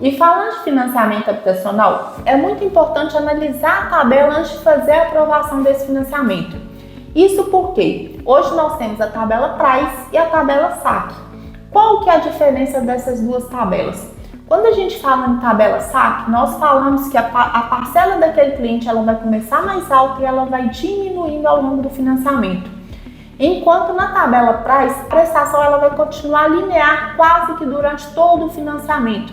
E falando de financiamento habitacional, é muito importante analisar a tabela antes de fazer a aprovação desse financiamento. Isso porque hoje nós temos a tabela Price e a tabela SAC. Qual que é a diferença dessas duas tabelas? Quando a gente fala em tabela SAC, nós falamos que a parcela daquele cliente ela vai começar mais alta e ela vai diminuindo ao longo do financiamento. Enquanto na tabela Price, a prestação ela vai continuar linear quase que durante todo o financiamento.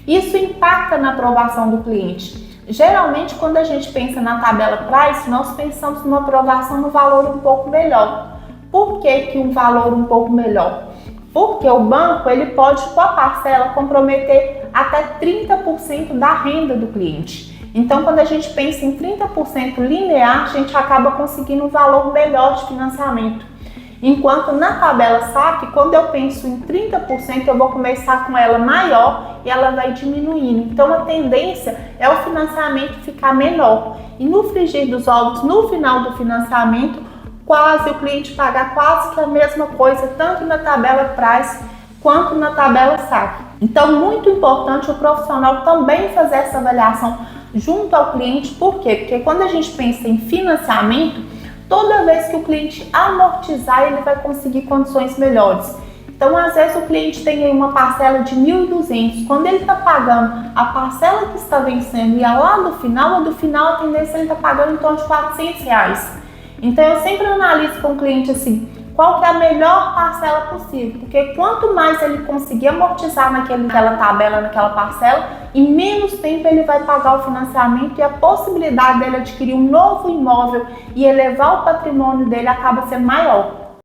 Isso impacta na aprovação do cliente. Geralmente, quando a gente pensa na tabela Price, nós pensamos numa aprovação no valor um pouco melhor. Por que um valor um pouco melhor? Porque o banco ele pode, com a parcela, comprometer até 30% da renda do cliente. Então, quando a gente pensa em 30% linear, a gente acaba conseguindo um valor melhor de financiamento. Enquanto na tabela SAC, quando eu penso em 30%, eu vou começar com ela maior e ela vai diminuindo. Então, a tendência é o financiamento ficar menor. E no frigir dos ovos, no final do financiamento, o cliente pagar quase que a mesma coisa, tanto na tabela Price quanto na tabela SAC. Então, muito importante o profissional também fazer essa avaliação junto ao cliente. Por quê? Porque quando a gente pensa em financiamento, toda vez que o cliente amortizar, ele vai conseguir condições melhores. Então, às vezes, o cliente tem aí uma parcela de 1.200. Quando ele está pagando a parcela que está vencendo e a lá do final, a tendência é ele está pagando em torno de R$400. Então, eu sempre analiso com o cliente assim, qual que é a melhor parcela possível. Porque quanto mais ele conseguir amortizar naquela tabela, naquela parcela, em menos tempo ele vai pagar o financiamento e a possibilidade dele adquirir um novo imóvel e elevar o patrimônio dele acaba sendo maior.